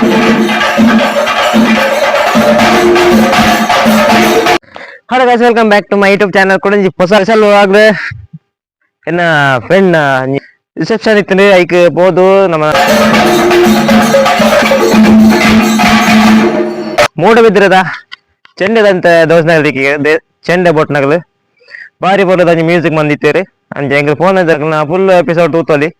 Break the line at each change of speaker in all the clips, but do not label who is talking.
Hello guys, welcome back to my YouTube channel. ಕೂಡ ಹೊಸ ಸಲ ಆಗಲೇ ಎನ್ನ ಫ್ರೆಂಡ್ ರಿಸೆಪ್ಷನ್ ಇತ್ತು ಐಕ್ ಬೋದು ನಮ್ಮ ಮೂಡ ಬಿದ್ದಿರದ ಚೆಂಡೆದಂತ ದೋಸ್ನಗಲಿಕ್ಕೆ ಚೆಂಡೆ ಬೋಟ್ನಗಲು ಬಾರಿ ಬೋಲದ ಮ್ಯೂಸಿಕ್ ಬಂದಿತ್ತೇರಿ ಅಂಜೆ ಎಂಗ್ ಫೋನ್ ಇದ್ದ ಫುಲ್ ಎಪಿಸೋಡ್ ತೂತೋಲಿ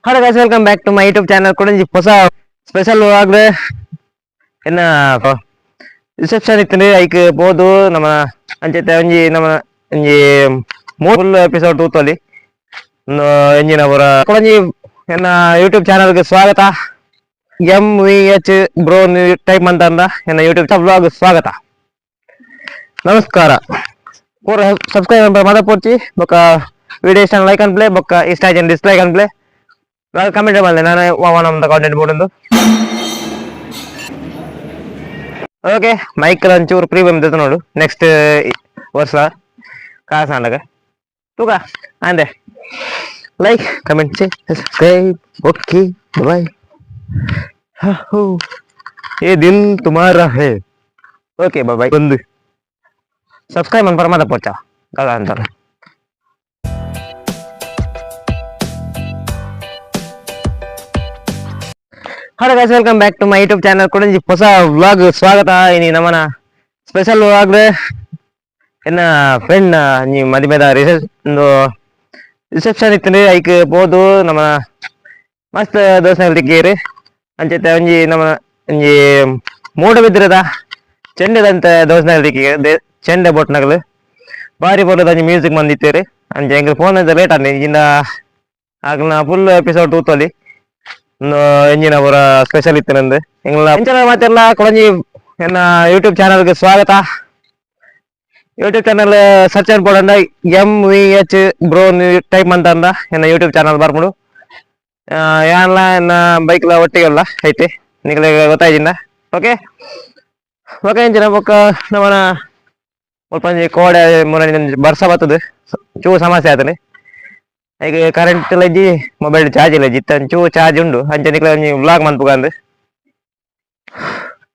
Hello guys, welcome back to my YouTube channel. ಕೂಡ ಹೊಸ ಸ್ಪೆಷಲ್ ಆಗಲೇ ಎನ್ನ ರಿಸೆಪ್ಷನ್ ಇತ್ತು ಐಕ್ ಬೋದು ನಮ್ಮ ಅಂಚೆ ಒಂಜಿ ನಮ್ಮ ಒಂಜಿ ಫುಲ್ ಎಪಿಸೋಡ್ ತೂತೋಲಿ ಎಂಜಿನ ಅವರ ಕೊಳಂಜಿ ಎನ್ನ ಯೂಟ್ಯೂಬ್ ಚಾನಲ್ಗೆ ಸ್ವಾಗತ. MVH ಬ್ರೋ ಟೈಪ್ ಅಂತಂದ ಎನ್ನ ಯೂಟ್ಯೂಬ್ ವ್ಲಾಗ್ ಸ್ವಾಗತ. ನಮಸ್ಕಾರ. ಪೂರ ಸಬ್ಸ್ಕ್ರೈಬ್ ಮದ ಪೋರ್ಚಿ ಬೊಕ್ಕ ವಿಡಿಯೋ ಇಷ್ಟ ಲೈಕ್ ಅನ್ ಪ್ಲೇ ಬೊಕ್ಕ ಇಷ್ಟ ಆಯ್ತು ಡಿಸ್ಲೈಕ್ ಅನ್ ಪ್ಲೇ ಕಮೆಂಟ್ ಮಾಡಿದೆ ನಾನು ನಮ್ದು ಕಾಂಟೆಂಟ್ ಬೋರ್ಡ್ ಓಕೆ ಮೈಕ್ ಒಂಚೂರು ಪ್ರೀಮಿಯಂ ಇರ್ತದೆ ನೋಡು ನೆಕ್ಸ್ಟ್ ವರ್ಷ ಕಾಸಾಂಡಗ ತೂಕ ಅಂದೆ like comment subscribe okay bye ये दिल तुम्हारा है ओके बाय बाय बंद सब्सक्राइब मन पर मत पहुंचा काका अंतर. Hello guys, welcome back to my YouTube channel. ಕೂಡ ಹೊಸ ವ್ಲಾಗ್ ಸ್ವಾಗತ. ಇನಿ ನಮ್ಮನ ಸ್ಪೆಷಲ್ ವ್ಲಾಗ್ ಎನ್ನ ಫ್ರೆಂಡ್ ನೀ ಮದುವೆದ ರಿಸೆಪ್ಷನ್ ಇತ್ತು ಐಕ್ ಬೋದು ನಮ್ಮ ಮಸ್ತ್ ದೋಸ್ನಗಲಿಕ್ಕೆ ಅಂಚೆ ಒಂಜಿ ನಮ್ಮ ಒಂಜಿ ಮೂಡ ಬಿದ್ದಿರದ ಚೆಂಡೆದಂತ ದೋಸ್ನಗಲಿಕ್ಕೆ ಚೆಂಡೆ ಬೋಟ್ನಗಲು ಬಾರಿ ಬೋಲದ ಮ್ಯೂಸಿಕ್ ಬಂದಿತ್ತೇರಿ ಅಂಚೆ ಎಂಗ್ ಫೋನ್ ಇದ್ದ ಲೇಟ್ ಆಗಿ ಇಂದ ಆಗ್ಲ ಫುಲ್ ಎಪಿಸೋಡ್ ತೂತೋಲಿ ಎಂಜಿನ ಅವರ ಸ್ಪೆಷಲ್ ಇತ್ತು ನಂದು ಎಂಗ್ಲ ಎಂಚನ ಮಾತೆಲ್ಲ ಕೊಳಂಜಿ ಎನ್ನ ಯೂಟ್ಯೂಬ್ ಚಾನಲ್ಗೆ ಸ್ವಾಗತ. ಯೂಟ್ಯೂಬ್ ಚಾನಲ್ ಸರ್ಚ್ ಅನ್ಬೋಡಂಡ MVH ಬ್ರೋ ಟೈಪ್ ಅಂತಂದ ಎನ್ನ ಯೂಟ್ಯೂಬ್ ಚಾನಲ್ ಬರ್ಬಿಡು ಯಾನಲ್ಲ ಎನ್ನ ಬೈಕ್ಲ ಒಟ್ಟಿಗೆಲ್ಲ ಐತಿ ನಿಗಲ ಗೊತ್ತಾಯ್ತಿಂದ ಓಕೆ ಓಕೆ ಎಂಚಿನ ಬೊಕ್ಕ ನಮ್ಮನ ಒಂಜಿ ಕೋಡೆ ಮುರ ಬರ್ಸ ಬರ್ತದೆ ಚೂ ಸಮಸ್ಯೆ ಆತನೆ ಈಗ ಕರೆಂಟ್ ಎಲ್ಲ ಇಜ್ಜಿ ಮೊಬೈಲ್ ಚಾರ್ಜ್ ಇಲ್ಲ ಇಜ್ಜಿ ಚೂ ಚಾರ್ಜ್ ಉಂಡು ಅಂಚೆ ನಿಕ್ಲ ಒಂಜಿ ವ್ಲಾಗ್ ಮನ್ಪುಗಂದು.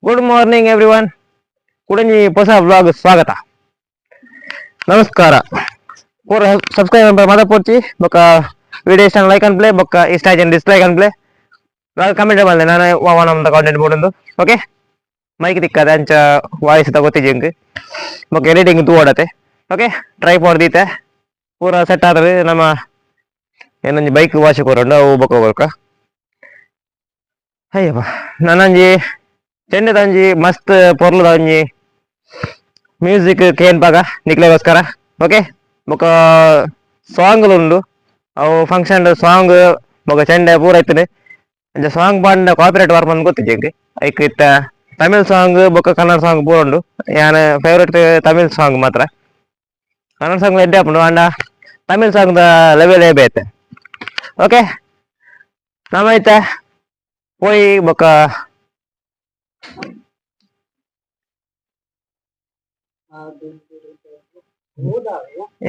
ಗುಡ್ ಮಾರ್ನಿಂಗ್ ಎವ್ರಿ ಒನ್ ಕುಡಂಜಿ ಹೊಸ ವ್ಲಾಗ್ ಸ್ವಾಗತ. ನಮಸ್ಕಾರ. ಪೂರ ಸಬ್ಸ್ಕ್ರೈಬ್ ಮದ ಪೋರ್ಚಿ ಬೊಕ್ಕ ವಿಡಿಯೋ ಇಷ್ಟ ಲೈಕ್ ಅನ್ ಪ್ಲೇ ಬೊಕ್ಕ ಇಷ್ಟ ಆಯ್ತು ಡಿಸ್ಲೈಕ್ ಅನ್ ಪ್ಲೇ ಕಮೆಂಟ್ ಮಾಡಿದೆ ನಾನು ನಮ್ದು ಕಾಂಟೆಂಟ್ ಬೋರ್ಡ್ ಓಕೆ ಮೈಕ್ ತಿಕ್ಕದೆ ಅಂಚ ವಾಯ್ಸ್ ತಗೋತಿದ್ದೆ ಇಂಕ್ ಬೊಕ್ಕ ಎಡಿಟಿಂಗ್ ತೂ ಓಡತ್ತೆ ಓಕೆ ಟ್ರೈ ಮಾಡ್ದೀತೆ ಪೂರ ಸೆಟ್ ಆದ್ರೆ ನಮ್ಮ ಏನೊಂಜಿ ಬೈಕ್ ವಾಶ್ ಕೊರಂಡು ಅವು ಬೊಕ್ಕ ಬೊಕ್ಕ ಅಯ್ಯಪ್ಪ ನಾನೊಂಜಿ ಚೆಂಡೆದ ಒಂಜಿ ಮಸ್ತ್ ಪೊರ್ಲದ ಒಂಜಿ ಮ್ಯೂಸಿಕ್ ಕೇನ್ ಪಾಗ ನಿಕ್ಲೆಗೋಸ್ಕರ ಓಕೆ ಬೊಕ್ಕ ಸಾಂಗ್ಲು ಉಂಡು ಅವು ಫಂಕ್ಷನ್ ಸಾಂಗ್ ಬೊಕ್ಕ ಚೆಂಡೆ ಪೂರ ಇತ್ತದೆ ಅಂಚ ಸಾಂಗ್ ಪಾಂಡ ಕಾಪಿರೈಟ್ ಬರ್ಮಂದ್ ಗೊತ್ತಿದ್ದೆ ಇಂಕ್ ಐಕ್ ಇತ್ತ ತಮಿಳ್ ಸಾಂಗ್ ಬೊಕ್ಕ ಕನ್ನಡ ಸಾಂಗ್ ಪೂರ ಉಂಡು ಯಾನ್ ಫೇವ್ರೇಟ್ ತಮಿಳ್ ಸಾಂಗ್ ಮಾತ್ರ ಕನ್ನಡ ಸಾಂಗ್ ಎಡ್ಡೆ ಹಾಪುಂಡು ಅಂಡ ತಮಿಳ್ ಸಾಂಗ್ ದ ಲೆವೆಲ್ ಬೇತೆ ಓಕೆ ನಮೈತೆ ಪೋಯಿ ಬೊಕ್ಕ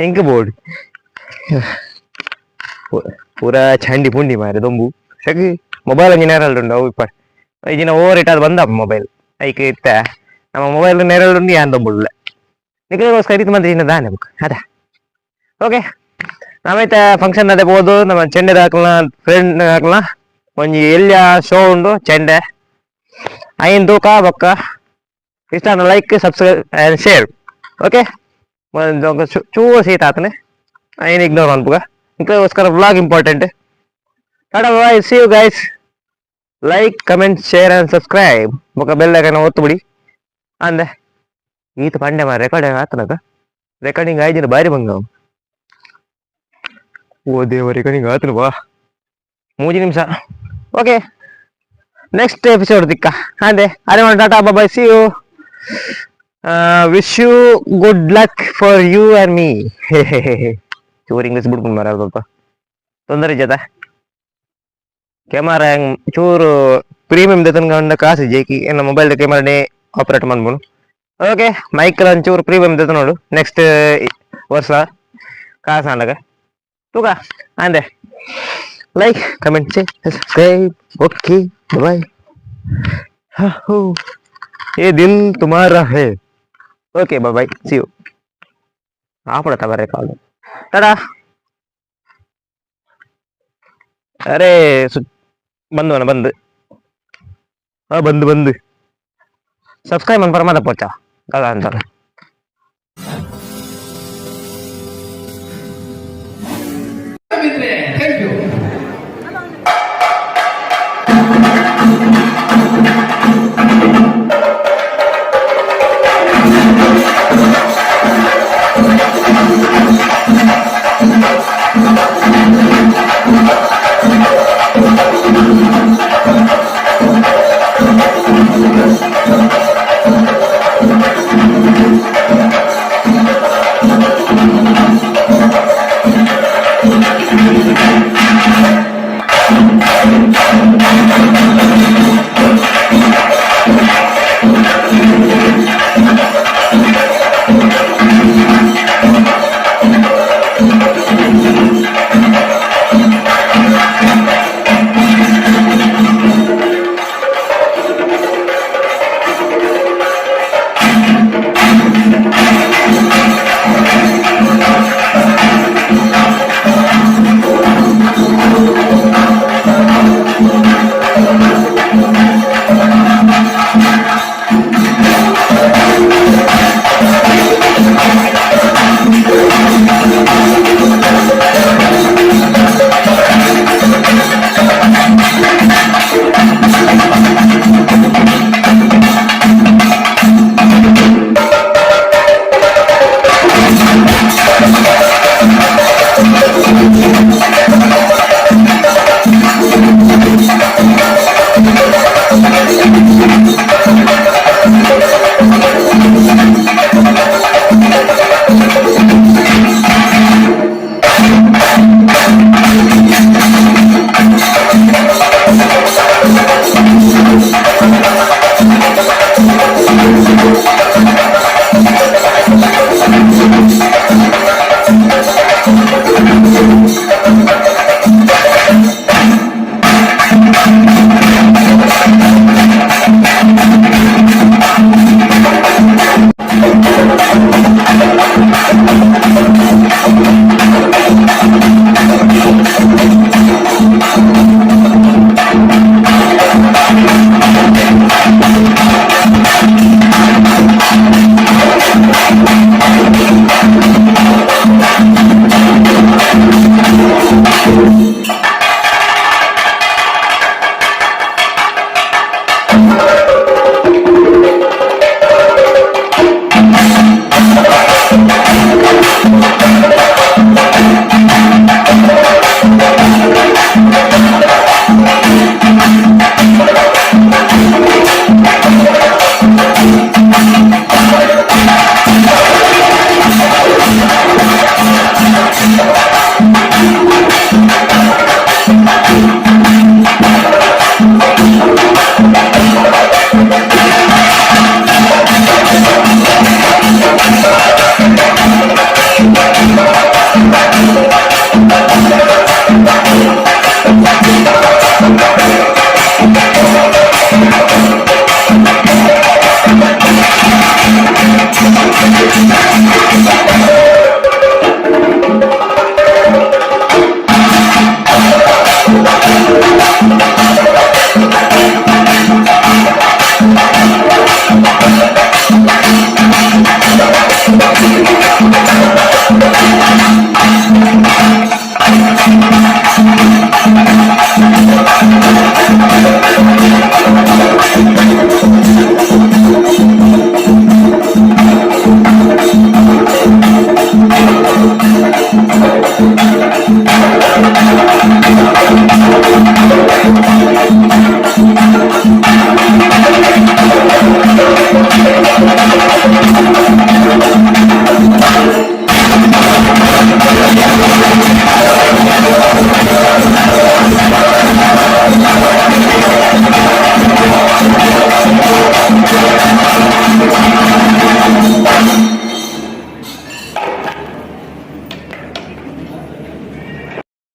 ಎಂಕ್ ಬೋರ್ಡ್ ಪೂರ ಚಂಡಿ ಪುಂಡಿ ಮಾರೆ ದೊಂಬು ಸಗಿ ಮೊಬೈಲ್ ಅಂಜಿ ನೆರಳುಂಡು ಅವು ಇಪ್ಪ ಈಜಿನ ಓವರ್ ಇಟ್ ಅದು ಬಂದ ಮೊಬೈಲ್ ಐಕ್ ಇತ್ತ ನಮ್ಮ ಮೊಬೈಲ್ ನೆರಳುಂಡು ಯಾನ್ ದೊಂಬುಳ್ಳ ನಿಕ್ಲೆಗೋಸ್ಕರ ಇದು ಮಂದಿ ಇನ್ನ ದಾನೆ ಬುಕ್ ಅದ ಓಕೆ ನಮೈತೆ ಫಂಕ್ಷನ್ ಅದೇ ಬೋದು ನಮ್ಮ ಚೆಂಡೆ ಹಾಕಲ ಫ್ರೆಂಡ್ ಹಾಕಲ ಒಂಜಿ ಎಲ್ಲಿಯ ಶೋ ಉಂಡು ಚೆಂಡೆ ಐನ್ ತೂಕ ಬೊಕ್ಕ ಇಷ್ಟ like subscribe and share okay ಚೂ ಸೀಟ್ ಆತನೆ ಐನ್ ಇಗ್ನೋರ್ ಅನ್ಪುಗ ನಿಕ್ಲೆಗೋಸ್ಕರ vlog important tata bye see you guys like comment share and subscribe ಬೊಕ್ಕ ಬೆಲ್ ಐಕಾನ್ ಒತ್ತು ಬಿಡಿ ಅಂದೆ ಈತ ಪಂಡೆ ಮಾ ರೆಕಾರ್ಡಿಂಗ್ ಆತನಕ ರೆಕಾರ್ಡಿಂಗ್ ಆಯ್ದಿನ ಬಾರಿ ಬಂಗ ಓ ದೇವ ರೆಕಾರ್ಡಿಂಗ್ ಆತನು ಬಾ 3 ನಿಮಿಷ ಓಕೆ ನೆಕ್ಸ್ಟ್ ಎಪಿಸೋಡ್ ದಿಕ್ಕ ಅಂದೆ ಅರೆ ಮಾಡಿ tata bye see you wish you good luck for you and me ಚೂರು ಇಂಗ್ಲೀಷ್ ಬಿಡ್ಕೊಂಡು ಮಾರ ಸ್ವಲ್ಪ ತೊಂದರೆ ಜೊತೆ ಕ್ಯಾಮರಾ ಹೆಂಗ್ ಚೂರು ಪ್ರೀಮಿಯಂ ತನಕ ಕಾಸು ಜೇಕಿ ನಮ್ಮ ಮೊಬೈಲ್ ಕ್ಯಾಮರಾನೇ ಆಪರೇಟ್ ಮಾಡ್ಬೋದು. ಓಕೆ ಮೈಕಲ್ ಒಂಚೂರು ಪ್ರೀಮಿಯಂ ನೋಡು ನೆಕ್ಸ್ಟ್ ವರ್ಷ ಕಾಸು ಅಂಡಾಗ ತೂಕ ಅಂದೆ like comment subscribe okay bye. ये दिल तुम्हारा है. Okay bye bye see you. आपड़ा बरे कॉल टाटा. अरे बंद बंद बंद बंद सब्सक्राइब मन परमादा पोचा दादा अंतर.
Thank you.